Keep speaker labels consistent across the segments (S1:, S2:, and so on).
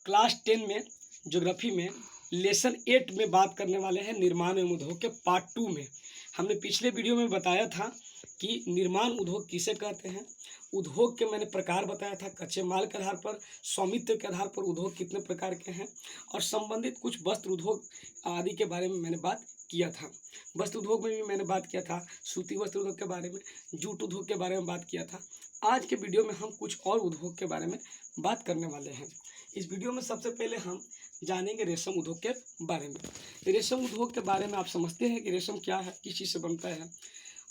S1: Class 10 में geography में lesson 8 में बात करने वाले हैं निर्माण एवं उद्योग के पार्ट 2 में। हमने पिछले वीडियो में बताया था कि निर्माण उद्योग किसे कहते हैं, उद्योग के मैंने प्रकार बताया था, कच्चे माल के आधार पर, स्वामित्व के आधार पर उद्योग कितने प्रकार के हैं और संबंधित कुछ वस्त्र उद्योग आदि के बारे में मैंने बात किया था। वस्त्र उद्योग में भी मैंने बात किया था, सूती वस्त्र उद्योग के बारे में, जूट उद्योग के बारे में बात किया था। आज के वीडियो में हम कुछ और उद्योग के बारे में बात करने वाले हैं। इस वीडियो में सबसे पहले हम जानेंगे रेशम उद्योग के बारे में। रेशम उद्योग के बारे में आप समझते हैं कि रेशम क्या है, किस चीज़ से बनता है?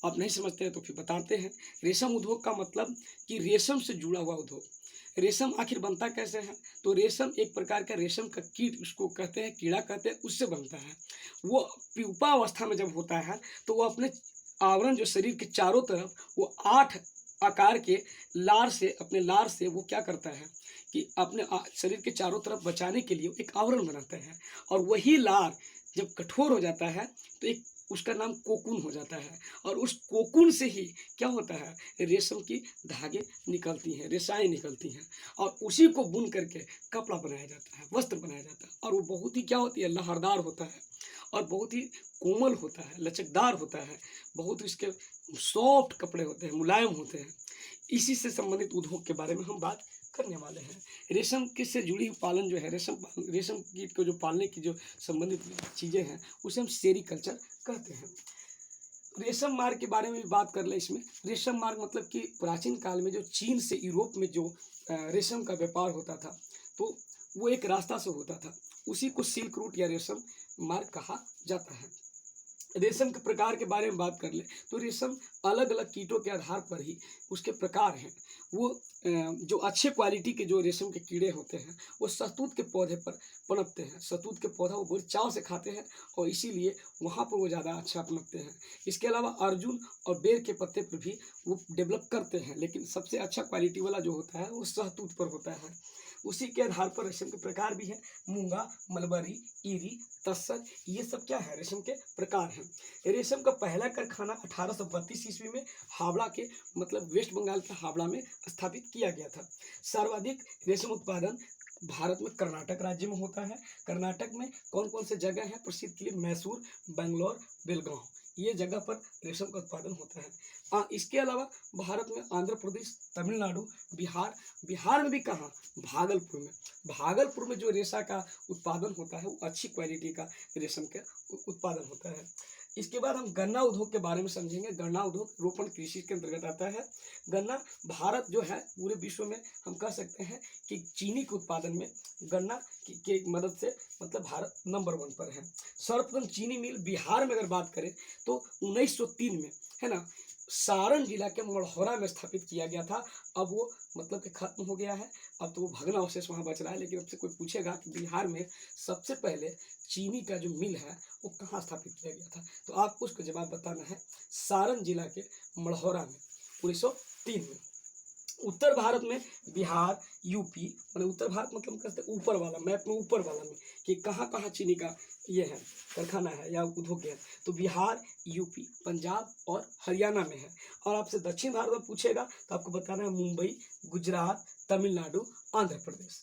S1: आप नहीं समझते हैं तो फिर बताते हैं। रेशम उद्योग का मतलब कि रेशम से जुड़ा हुआ उद्योग। रेशम आखिर बनता कैसे है? तो रेशम एक प्रकार का रेशम का कीट, उसको कहते हैं, कीड़ा कहते हैं, उससे बनता है। वो प्यूपा अवस्था में जब होता है तो वो अपने आवरण जो शरीर के चारों तरफ वो 8 आकार के अपने लार से वो क्या करता है कि अपने शरीर के चारों तरफ बचाने के लिए एक आवरण बनाता है और वही लार जब कठोर हो जाता है तो एक उसका नाम कोकून हो जाता है और उस कोकून से ही क्या होता है, रेशम की धागे निकलती हैं, रेशाएं निकलती हैं और उसी को बुन करके कपड़ा बनाया जाता है, वस्त्र बनाया जाता है और वो बहुत ही क्या होती है, लहरदार होता है और बहुत ही कोमल होता है, लचकदार होता है, बहुत इसके सॉफ्ट कपड़े होते हैं, मुलायम होते हैं। इसी से संबंधित उद्योग के बारे में हम बात करने वाले हैं। रेशम किससे जुड़ी हुई पालन जो है, रेशम कीट को जो पालने की जो संबंधित चीज़ें हैं उसे हम सेरीकल्चर कहते हैं। रेशम मार्ग के बारे में भी बात कर ले। इसमें रेशम मार्ग मतलब कि प्राचीन काल में जो चीन से यूरोप में जो रेशम का व्यापार होता था तो वो एक रास्ता से होता था, उसी को सिल्क रूट या रेशम मार्ग कहा जाता है। रेशम के प्रकार के बारे में बात कर ले तो रेशम अलग अलग कीटों के आधार पर ही उसके प्रकार हैं। वो जो अच्छे क्वालिटी के जो रेशम के कीड़े होते हैं वो शहतूत के पौधे पर पनपते हैं। शहतूत के पौधा वो बड़े चाव से खाते हैं और इसीलिए वहाँ पर वो ज़्यादा अच्छा पनपते हैं। इसके अलावा अर्जुन और बेर के पत्ते पर भी वो डेवलप करते हैं, लेकिन सबसे अच्छा क्वालिटी वाला जो होता है वो शहतूत पर होता है। उसी के आधार पर रेशम के प्रकार भी हैं। मूंगा, मलबरी, ईरी, तसर, ये सब क्या है, रेशम के प्रकार हैं। रेशम का पहला कारखाना 1832 ईस्वी में हावड़ा के मतलब वेस्ट बंगाल के हावड़ा में स्थापित किया गया था। सर्वाधिक रेशम उत्पादन भारत में कर्नाटक राज्य में होता है। कर्नाटक में कौन कौन से जगह हैं प्रसिद्ध के लिए? मैसूर, बेंगलोर, बेलगांव, ये जगह पर रेशम का उत्पादन होता है। इसके अलावा भारत में आंध्र प्रदेश, तमिलनाडु, बिहार में भी कहाँ? भागलपुर में। भागलपुर में जो रेशा का उत्पादन होता है वो अच्छी क्वालिटी का रेशम का उत्पादन होता है। इसके बाद हम गन्ना उद्योग के बारे में समझेंगे। गन्ना उद्योग रोपण कृषि के अंतर्गत आता है। गन्ना भारत जो है पूरे विश्व में हम कह सकते हैं कि चीनी के उत्पादन में गन्ना की मदद से मतलब भारत नंबर 1 पर है। सर्वप्रथम चीनी मिल बिहार में अगर बात करें तो 1903 में, है ना, सारण जिला के मढ़ौरा में स्थापित किया गया था। अब वो मतलब कि खत्म हो गया है, अब तो वो भग्ना अवशेष वहाँ बच रहा है। लेकिन अब से कोई पूछेगा कि बिहार में सबसे पहले चीनी का जो मिल है वो कहाँ स्थापित किया गया था, तो आपको उसका जवाब बताना है सारण जिला के मढ़ौरा में 1903 में। उत्तर भारत में बिहार, यूपी, मतलब उत्तर भारत मतलब कहते हैं ऊपर वाला, मैप में ऊपर वाला में कि कहाँ कहाँ चीनी का ये है कारखाना है या उद्योग है, तो बिहार, यूपी, पंजाब और हरियाणा में है। और आपसे दक्षिण भारत में पूछेगा तो आपको बताना है मुंबई, गुजरात, तमिलनाडु, आंध्र प्रदेश।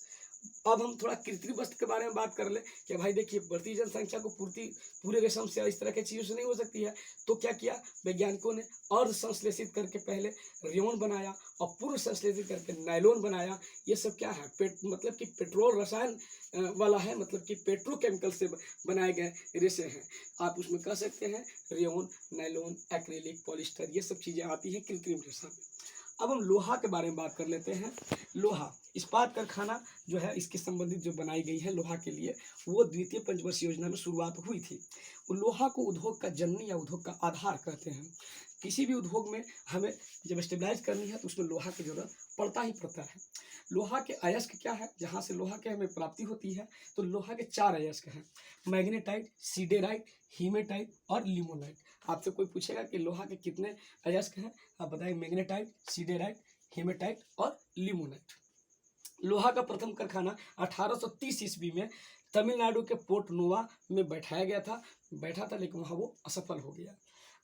S1: अब हम थोड़ा कृत्रिम वस्त्र के बारे में बात कर ले कि भाई देखिए बढ़ती जनसंख्या को पूर्ति पूरे रेशम से इस तरह की चीज़ों से नहीं हो सकती है, तो क्या किया वैज्ञानिकों ने? अर्ध संश्लेषित करके पहले रेयॉन बनाया और पूर्व संश्लेषित करके नायलॉन बनाया। ये सब क्या है? मतलब कि पेट्रोल रसायन वाला है, मतलब कि पेट्रोकेमिकल से बनाए गए रेशे हैं। आप उसमें कह सकते हैं रेयॉन, नायलॉन, एक्रेलिक, पॉलिस्टर, ये सब चीज़ें आती हैं कृत्रिम रेशम में। अब हम लोहा के बारे में बात कर लेते हैं। लोहा इस्पात कारखाना जो है इसके संबंधित जो बनाई गई है लोहा के लिए, वो द्वितीय पंचवर्षीय योजना में शुरुआत हुई थी। लोहा को उद्योग का जननी या उद्योग का आधार कहते हैं। किसी भी उद्योग में हमें जब स्टेबलाइज करनी है तो उसमें लोहा की जरूरत पड़ता ही पड़ता है। लोहा के अयस्क क्या है, जहाँ से लोहा के हमें प्राप्ति होती है? तो लोहा के 4 अयस्क हैं, मैग्नेटाइट, सीडेराइट, हीमेटाइट और लिमोनाइट। आपसे कोई पूछेगा कि लोहा के कितने अयस्क हैं, आप बताएंगे मैग्नेटाइट, सीडेराइट, हीमेटाइट और लिमोनाइट। लोहा का प्रथम कारखाना 1830 ईस्वी में तमिलनाडु के पोर्ट नोवा में बैठा था, लेकिन वहाँ वो असफल हो गया।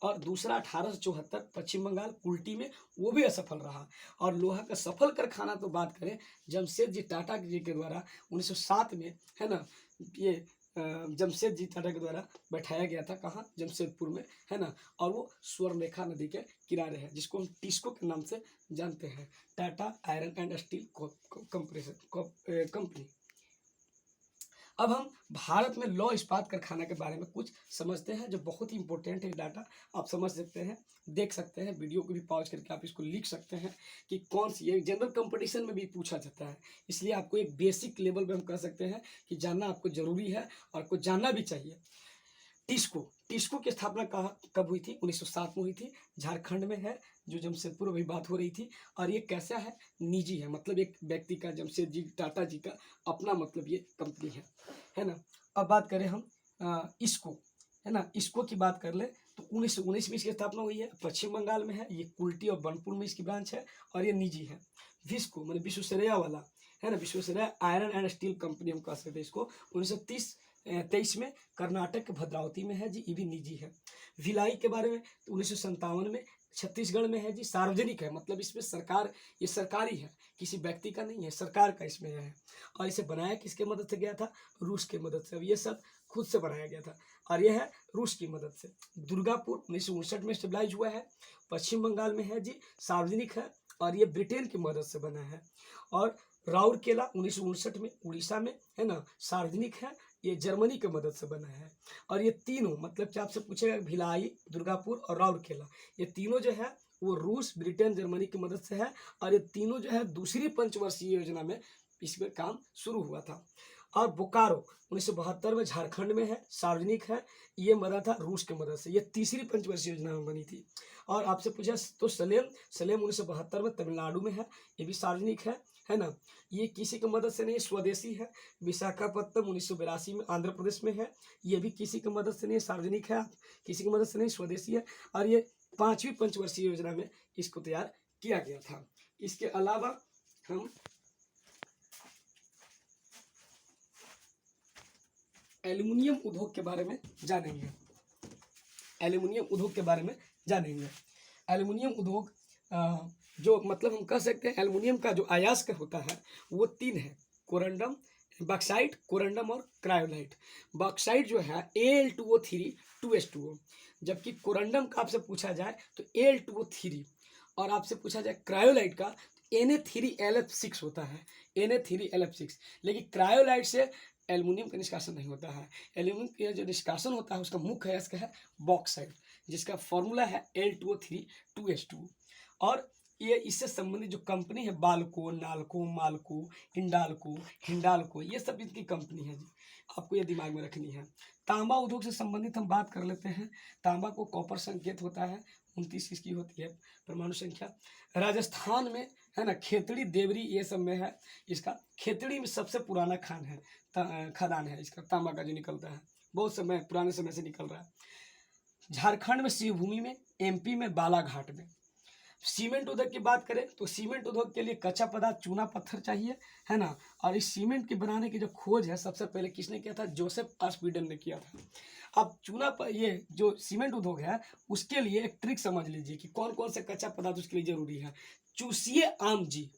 S1: और दूसरा 1874 पश्चिम बंगाल कुल्टी में, वो भी असफल रहा। और लोहा का सफल कारखाना तो बात करें, जमशेदजी टाटा जी के द्वारा 1907 में, है ना, ये जमशेदजी टाटा के द्वारा बैठाया गया था, कहाँ, जमशेदपुर में, है ना। और वो स्वर्णरेखा नदी के किनारे है, जिसको हम टिस्को के नाम से जानते हैं, Tata iron and steel company. अब हम भारत में लौह इस्पात कारखाना के बारे में कुछ समझते हैं, जो बहुत ही इंपॉर्टेंट है डाटा। आप समझ सकते हैं, देख सकते हैं, वीडियो को भी पॉज करके आप इसको लिख सकते हैं कि कौन सी, ये जनरल कंपटीशन में भी पूछा जाता है, इसलिए आपको एक बेसिक लेवल पे हम कह सकते हैं कि जानना आपको जरूरी है और आपको जानना भी चाहिए। टिस्को की स्थापना कब हुई थी? 1907 में हुई थी। झारखंड में है, जो जमशेदपुर अभी बात हो रही थी। और ये कैसा है? निजी है, मतलब एक व्यक्ति का, जमशेद जी टाटा जी का अपना, मतलब ये कंपनी है ना। अब बात करें हम इसको, है ना, इसको की बात कर ले तो 1919 में इसकी स्थापना हुई है, पश्चिम बंगाल में है। ये कुल्टी और बनपुर में इसकी ब्रांच है और ये निजी है। विस्को मतलब विश्वेश्वरैया वाला, है ना, Visvesvaraya iron and steel company हम कह सकते हैं इसको। 1923 में कर्नाटक के भद्रावती में है जी, ये भी निजी है। भिलाई के बारे में तो 1957 में छत्तीसगढ़ में है जी, सार्वजनिक है, मतलब इसमें सरकार, ये सरकारी है, किसी व्यक्ति का नहीं है, सरकार का इसमें है। और इसे बनाया किसके मदद से गया था? रूस के मदद से। अब ये सब खुद से बनाया गया था और यह है रूस की मदद से। दुर्गापुर 1959 में स्टेबलाइज हुआ है, पश्चिम बंगाल में है जी, सार्वजनिक है और ये ब्रिटेन की मदद से बना है। और राउरकेला 1959 में उड़ीसा में, है ना, सार्वजनिक है, ये जर्मनी की मदद से बना है। और ये तीनों, मतलब कि आपसे पूछेगा भिलाई, दुर्गापुर और राउरकेला, ये तीनों जो है वो रूस, ब्रिटेन, जर्मनी की मदद से है। और ये तीनों जो है दूसरी पंचवर्षीय योजना में इसमें काम शुरू हुआ था। और बोकारो 1972 में झारखंड में है, सार्वजनिक है, ये बना था रूस की मदद से, ये तीसरी पंचवर्षीय योजना में बनी थी। और आपसे पूछा तो सलेम 1972 में तमिलनाडु में है, ये भी सार्वजनिक है ना। ये किसी की मदद से नहीं, स्वदेशी है। विशाखापत्तनम 1982 में आंध्र प्रदेश में है, ये भी किसी की मदद से नहीं, सार्वजनिक है, किसी की मदद से नहीं, स्वदेशी है। और ये 5वीं पंचवर्षीय योजना में इसको तैयार किया गया था। इसके अलावा हम एल्युमिनियम उद्योग के बारे में जानेंगे। एल्युमिनियम उद्योग के बारे में जानेंगे। एल्युमिनियम उद्योग जो, मतलब हम कह सकते हैं एल्युमिनियम का जो अयस्क होता है वो 3 है, कोरंडम, बॉक्साइट, कोरंडम और क्रायोलाइट। बॉक्साइट जो है Al2O3 2H2O, जबकि कोरंडम का आपसे पूछा जाए तो Al2O3, और आपसे पूछा जाए क्रायोलाइट का Na3LF6 होता है, Na3LF6। लेकिन क्रायोलाइट से एल्युमिनियम का निष्कासन नहीं होता है। एल्युमिनियम का जो निष्कासन होता है उसका मुख्य अयस्क है बॉक्साइट, जिसका फॉर्मूला है Al2O3 2H2। और ये इससे संबंधित जो कंपनी है, बाल्को, नाल्को, माल्को, हिंडाल्को, ये सब इनकी कंपनी है जी, आपको ये दिमाग में रखनी है। तांबा उद्योग से संबंधित हम बात कर लेते हैं। तांबा को कॉपर संकेत होता है, 29 इसकी होती है परमाणु संख्या। राजस्थान में, है ना, खेतड़ी, देवरी, ये सब में है इसका। खेतड़ी में सबसे पुराना खदान है इसका, तांबा का जो निकलता है, बहुत समय, पुराने समय से निकल रहा है। झारखंड में शिवभूमि में, MP में बालाघाट में। सीमेंट उद्योग की बात करें तो सीमेंट उद्योग के लिए कच्चा पदार्थ चूना पत्थर चाहिए, है ना। और इस सीमेंट के बनाने की जो खोज है सबसे पहले किसने किया था? जोसेफ आस्पिडन ने किया था। अब ये जो सीमेंट उद्योग है उसके लिए एक ट्रिक समझ लीजिए कि कौन कौन से कच्चा पदार्थ उसके लिए जरूरी है। चूसिए आम जी,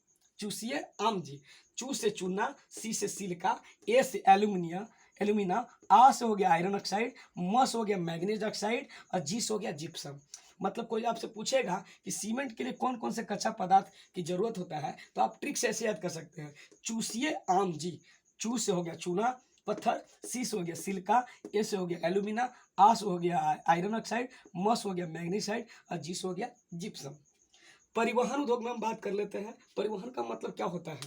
S1: चू से चूना, सी से सिलिका, ए से एल्यूमिना, आ से हो गया आयरन ऑक्साइड, म से हो गया मैग्नीज ऑक्साइड और जी से हो गया जिप्सम। मतलब कोई आपसे पूछेगा कि सीमेंट के लिए कौन कौन से कच्चा पदार्थ की जरूरत होता है, तो आप ट्रिक से ऐसे याद कर सकते हैं। चूसिए आम जी, चू से हो गया चूना पत्थर, सी से हो गया सिलिका, ए से हो गया एल्यूमिना, आ से हो गया आयरन ऑक्साइड, म से हो गया मैग्नीसाइड और जी से हो गया जिप्सम। परिवहन उद्योग में हम बात कर लेते हैं। परिवहन का मतलब क्या होता है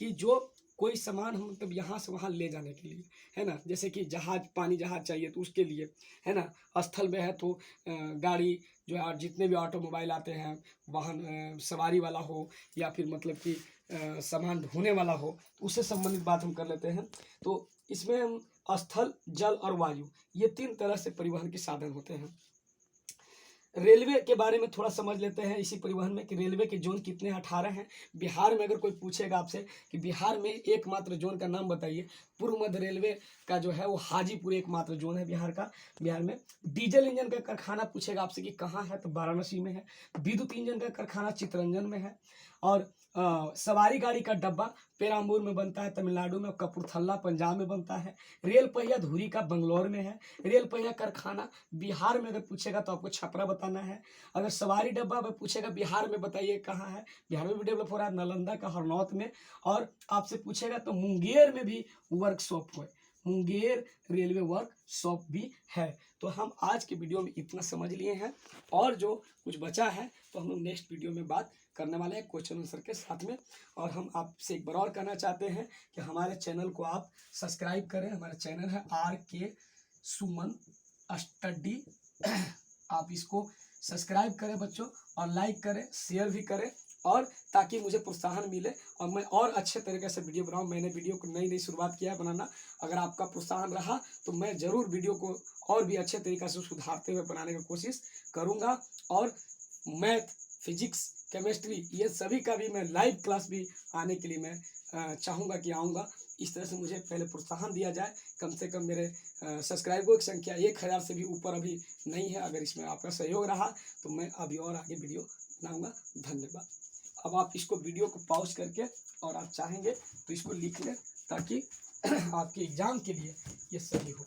S1: कि जो कोई सामान हम, मतलब यहाँ से वहाँ ले जाने के लिए, है ना, जैसे कि जहाज, पानी जहाज चाहिए तो उसके लिए, है ना। स्थल में है तो गाड़ी जो है, जितने भी ऑटोमोबाइल आते हैं, वाहन सवारी वाला हो या फिर मतलब कि सामान ढोने वाला हो, उससे संबंधित बात हम कर लेते हैं। तो इसमें हम स्थल, जल और वायु, ये 3 तरह से परिवहन के साधन होते हैं। रेलवे के बारे में थोड़ा समझ लेते हैं इसी परिवहन में कि रेलवे के जोन कितने 18 हैं। बिहार में अगर कोई पूछेगा आपसे कि बिहार में एकमात्र जोन का नाम बताइए, पूर्व मध्य रेलवे का जो है वो हाजीपुर एकमात्र जोन है बिहार का। बिहार में डीजल इंजन का कारखाना पूछेगा आपसे कि कहाँ है, तो वाराणसी में है। विद्युत इंजन का कारखाना चितरंजन में है। और सवारी गाड़ी का डब्बा पेराम्बूर में बनता है तमिलनाडु में, कपूरथला पंजाब में बनता है। रेल पहिया धुरी का बंगलौर में है। रेल पहिया कारखाना बिहार में अगर पूछेगा तो आपको छपरा बताना है। अगर सवारी डब्बा में पूछेगा बिहार में बताइए कहाँ है, बिहार में भी डेवलप हो रहा है, नालंदा का हरनौत में। और आपसे पूछेगा तो मुंगेर में भी वर्कशॉप है, मुंगेर रेलवे वर्कशॉप भी है। तो हम आज के वीडियो में इतना समझ लिए हैं, और जो कुछ बचा है तो हम लोग नेक्स्ट वीडियो में बात करने वाले हैं क्वेश्चन आंसर के साथ में। और हम आपसे एक बार और कहना चाहते हैं कि हमारे चैनल को आप सब्सक्राइब करें। हमारा चैनल है RK सुमन स्टडी। आप इसको सब्सक्राइब करें बच्चों, और लाइक करें, शेयर भी करें, और ताकि मुझे प्रोत्साहन मिले और मैं और अच्छे तरीके से वीडियो बनाऊं। मैंने वीडियो को नई शुरुआत किया है बनाना। अगर आपका प्रोत्साहन रहा तो मैं ज़रूर वीडियो को और भी अच्छे तरीके से सुधारते हुए बनाने की कोशिश करूँगा। और मैथ, फिजिक्स, केमिस्ट्री ये सभी का भी मैं लाइव क्लास भी आने के लिए मैं चाहूँगा कि आऊँगा। इस तरह से मुझे पहले प्रोत्साहन दिया जाए। कम से कम मेरे सब्सक्राइबरों की संख्या 1000 से भी ऊपर अभी नहीं है। अगर इसमें आपका सहयोग रहा तो मैं अभी और आगे वीडियो बनाऊँगा। धन्यवाद। अब आप इसको वीडियो को पॉज करके, और आप चाहेंगे तो इसको लिख लें ताकि आपके एग्ज़ाम के लिए ये सही हो।